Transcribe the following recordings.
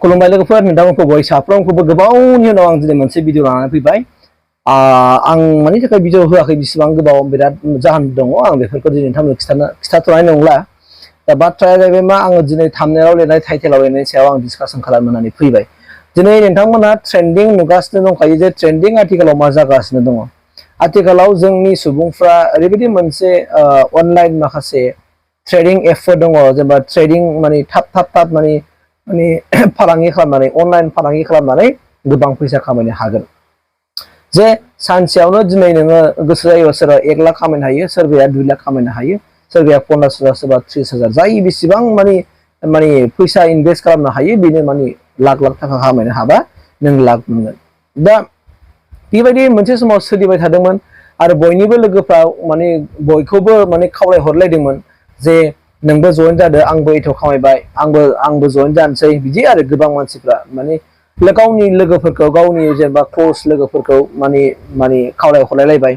खुलुमबाय लोगोफोर नोंथांमोनखौ बय साफ्रोमखौबो गोबावनि उनाव आं दिनै मोनसे भिडिअ लानानै फैबाय आं मानि थाखाय भिडिअ होआखै बेसेबां गोबाव बिराद जाहोन दङ आं बेफोरखौ दिनै नोंथांमोननो खिथाथ'नाय नंला दा बाथ्राया जाहैबाय मा आङो दिनै थाम्बनेइलाव लिरनाय टाइटेलाव लिरनायनि सायाव आं डिसकासन खालामनो होननानै फैबाय दिनै नोंथांमोना ट्रेन्डिं नुगासिनो दंखायो जे ट्रेन्डिं आथिखालाव मा जागासिनो दङ आथिखालाव जोंनि सुबुंफ्रा ओरैबायदि मोनसे अनलाइन माखासे ट्रेडिं एपफोर दङ जेनेबा ट्रेडिं माने थाब माने फालांगि खालामनानै अनलाइन फालांगि खालामनानै गोबां फैसा खामायनो हागोन जे सानसेयावनो दिनै नोङो गोसो जायोबा सोरबा 1 लाख खामायनो हायो सोरबाया 2 लाख खामायनो हायो सोरबाया 50,000 सोरबा 30,000 जाय बेसेबां माने फैसा इनभेस्ट खालामनो हायो बेनो माने लाख थाखा खामायनो हाबा नों लाख मोनगोन दा बेबायदि मोनसे समाव सोलिबाय थादोंमोन आरो बयनिबो लोगोफ्रा माने बयखौबो माने खावलायहरलायदोंमोन जे नोंबो जइन जादो आंबो एथ' खामायबाय आंबो जइन जानोसै बिदि आरो गोबां मानसिफ्रा माने गावनि लोगोफोरखौ गावनि जेनेबा क्लोज लोगोफोरखौ माने खावलायहरलायलायबाय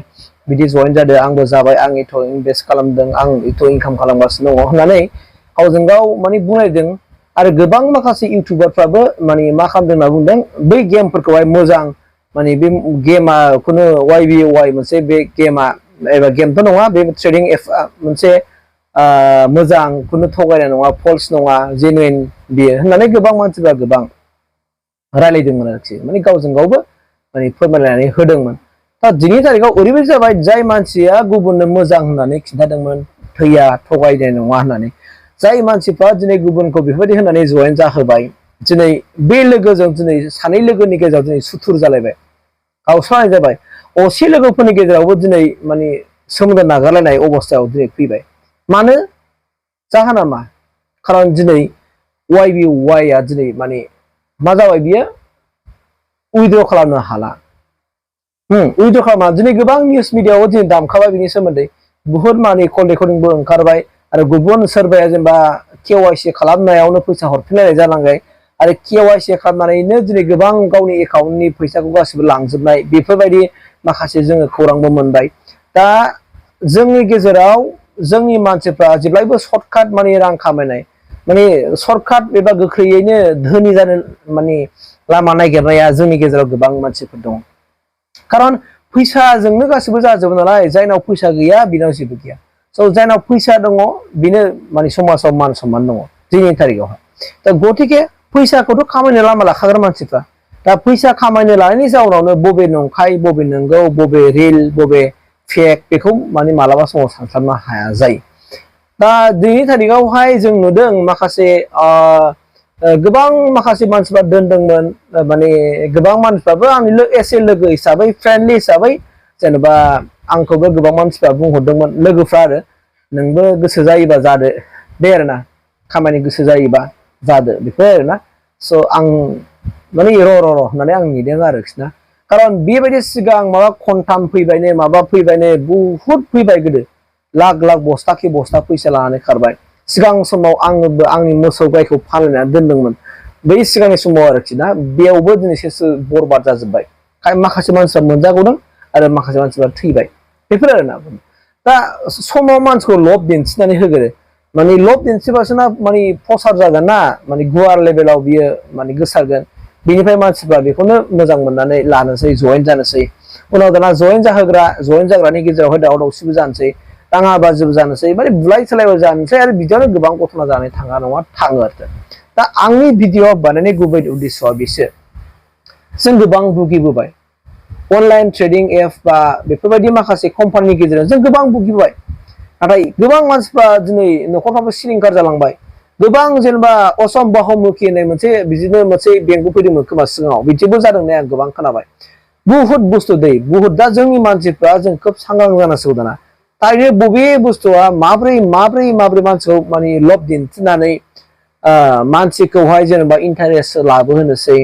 बिदि जइन जादो आंबो जाबाय आं एथ' इनभेस्ट खालामदों आं एथ' इनकाम खालामगासिनो दङ होननानै गावजों गाव माने बुंलायदों आरो गोबां माखासे इउटिउबारफ्राबो माने मा खालामदों होनना बुंदों बै गेमफोरखौहाय मोजां माने बे गेमाखौनो YBY मोनसे बे गेमा एबा गेमथ' नङा बे ट्रेडिं एपआ मोनसे मोजांखौनो थगायनाय नङा फल्स नङा जेनुइन बियो होननानै गोबां मानसिफ्रा गोबां रायलायदोंमोन आरोखि माने गावजों गावबो माने फोरमायलायनानै होदोंमोन दा दिनैनि तारिखाव ओरैबायदि जाबाय जाय मानसिया गुबुननो मोजां होननानै खिन्थादोंमोन थैया थगायनाय नङा होननानै जाय मानसिफ्रा दिनै गुबुनखौ बेफोरबायदि होननानै जइन जाहोबाय दिनै बे लोगोजों दिनै सानै लोगोनि गेजेराव दिनै सुथुर जालायबाय गावस्रानाय जाबाय असे लोगोफोरनि गेजेरावबो दिनै माने सोमोन्दो नागारलायनाय अबस्थायाव दिनै फैबाय मानो जाहोना मा खारन दिनै YBY आ दिनै माने मा जाबाय बियो उइद्र खालामनो हाला उइद्र खालामा दिनै गोबां निउस मिडियाआव दिनै दामखाबाय बिनि सोमोन्दै बुहुत माने कल रेकर्डिंबो ओंखारबाय आरो गुबुन सोरबाया जेनेबा KYC खालामनायावनो फैसा हरफिनलायनाय जालांबाय आरो KYC खालामनानैनो दिनै गोबां गावनि एकाउन्टनि फैसाखौ गासिबो लांजोबनाय बेफोरबायदि माखासे जोङो खौरांबो मोनबाय दा जोंनि गेजेराव जोंनि मानसिफ्रा जेब्लायबो सर्टकाट माने रां खामायनाय माने सर्टकाट एबा गोख्रैयैनो धोनि जानो माने लामा नागिरनाया जोंनि गेजेराव गोबां मानसिफोर दं खारन फैसाजोंनो गासिबो जाजोबो नालाय जायनाव फैसा गैया बिनाव जेबो गैया स' जायनाव फैसा दङ बेनो माने समाजाव मान सनमान दङ दिनैनि तारिखावहाय दा गतिके फैसाखौथ' खामायनो लामा लाखाग्रा मानसिफ्रा दा फैसा खामायनो लानायनि जाउनावनो बबे नंखाय बबे नंगौ बबे रिल बबे फेक बेखौ माने मालाबा समाव सानस्लाबनो हाया जायो दा दिनैनि तारिखावहाय जों नुदों माखासे गोबां माखासे मानसिफ्रा दोनदोंमोन माने गोबां मानसिफ्राबो आंनि एसे लोगो हिसाबै फ्रेन्डलि हिसाबै जेनेबा आंखौबो गोबां मानसिफ्रा बुंहरदोंमोन लोगोफ्रा आरो नोंबो गोसो जायोबा जादो दे आरोना खामानि गोसो जायोबा जादो बेफोर आरोना स' आं माने र' होननानै आं नेदों आरोखि ना खारन बेबायदि सिगां माबा खनथाम फैबायनो माबा फैबायनो बुहुत फैबाय गोदो लाख बस्ता खि बस्ता फैसा लानानै खारबाय सिगां समाव आंबो आंनि मोसौ गायखौ फानलायनानै दोनदोंमोन बै सिगांनि समाव आरोखि ना बेयावबो दिनैसो बरबाद जाजोब्बाय माखासे मानसिफ्रा मोनजागौदों आरो माखासे मानसिफ्रा थैबाय बेफोर आरोना दा समाव मानसिखौ लब दिन्थिनानै होगोरो माने लब दिन्थिबासो ना माने प्रसार जागोन ना माने गुवार लेभेलाव बियो माने गोसारगोन बेनिफ्राय मानसिफ्रा बेखौनो मोजां मोननानै लानोसै जइन जानोसै उनाव दाना जइन जाग्रानि गेजेरावहाय दावराव दावसिबो जानोसै दाङा बाजिबो जानोसै माने बुलाय सोलायबो जानोसै आरो बिदियावनो गोबां घटना जानानै थाङा नङा थाङो आरो दा आंनि भिडिअ बानायनाय गुबै उद्देश्यआ बेसो जों गोबां भुगिबोबाय अनलाइन ट्रेडिं एप बा बेफोरबायदि माखासे कम्पानिनि गेजेरजों जों गोबां भुगिबोबाय नाथाय गोबां मानसिफ्रा दिनै न'खरफ्राबो सिलिंखार जालांबाय गोबां जेनेबा असम बाहुमुखि होननाय मोनसे बिदिनो मोनसे बेंकबो फैदोंमोन खोमा सिगाङाव बिदिबो जादोंना आं गोबां खोनाबाय बुहुत बुस्थु दै बुहुत दा जोंनि मानसिफ्रा जों खोब सांग्रां जानांसिगौ दाना थारैनो बबे बुस्थुआ माब्रै मानसिखौ माने लब दिन्थिनानै मानसिखौहाय जेनेबा इन्टारेस्ट लाबोहोनोसै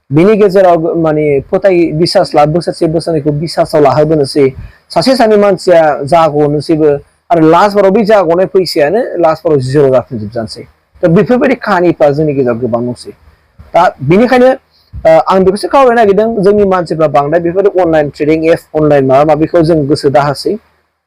बिनि गेजेराव माने बिसास बोसोरनैखौ बिसासाव लाहोबोनोसै सासे सानै मानसिया जाग'नोसैबो आरो लास्टबाराव बै जाग'नाय फैसायानो लास्टबाराव जिर' जाफिनजोबजानोसै दा बेफोरबायदि खाहानिफ्रा जोंनि गेजेराव गोबां दंसै दा बेनिखायनो आं बेखौसो खावलायनो नागिरदों जोंनि मानसिफ्रा बांद्राय बेफोरबायदि अनलाइन ट्रेडिं एप अनलाइन माबा माबिखौ जों गोसो दाहोसै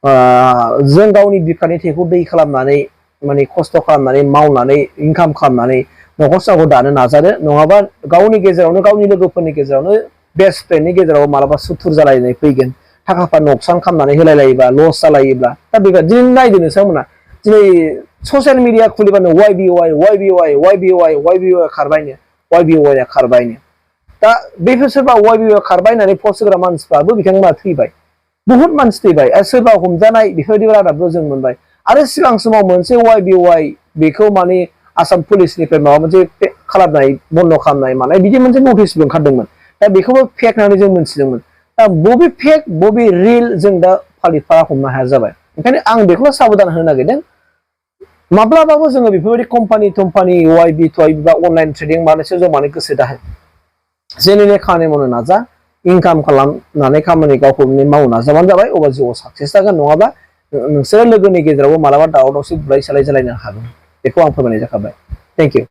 जों गावनि बिखानि थैखौ दै खालामनानै माने खस्थ' खालामनानै मावनानै इनकाम खालामनानै न'खर संसारखौ दानो नाजादो नङाबा गावनि गेजेरावनो गावनि लोगोफोरनि गेजेरावनो बेस्ट फ्रेन्डनि गेजेराव मालाबा सुथुर जालायनाय फैगोन थाखाफोर नकसान खालामनानै होलायलायोबा लस जालायोब्ला दा बेबायदिनो नायदो नोंथांमोना दिनै ससियेल मिडिया खुलिबानो वाइ खारबायनो दा बेफोर सोरबा वाइ खारबाय होननानै पस्ट होग्रा मानसिफ्राबो बिथांमोना थैबाय बुहुत मानसि थैबाय आरो सोरबा हमजानाय बेफोरबायदि रादाबबो जों मोनबाय आरो सिगां समाव मोनसे वाइ बेखौ माने आसाम पुलिसनिफ्राय माबा मोनसे खालामनाय बन्द खालामनाय मानाय बिदि मोनसे नटिसबो ओंखारदोंमोन दा बेखौबो फेक होननानै जों मोनथिदोंमोन दा बबे फेक बबे रिल जों दा फालिफा हमनो हाया जाबाय ओंखायनो आं बेखौनो साबधान होनो नागिरदों माब्लाबाबो जोङो बेफोरबायदि कम्पानि वाइबि बा अनलाइन ट्रेडिं मानोसो जों माने गोसो दाहो जेनेनो खामानि मावनो नाजा इनकाम खालामनानै खामानि गावखौ मावनो नाजाबानो जाबाय अब्ला जिउआव साक्सेस जागोन नङाबा नोंसोर लोगोनि गेजेरावबो मालाबा दावराव दावसि बुलाय सोलाय जालायनो हागौ बेखौ आं फोरमायनाय जाखाबाय थेंक इउ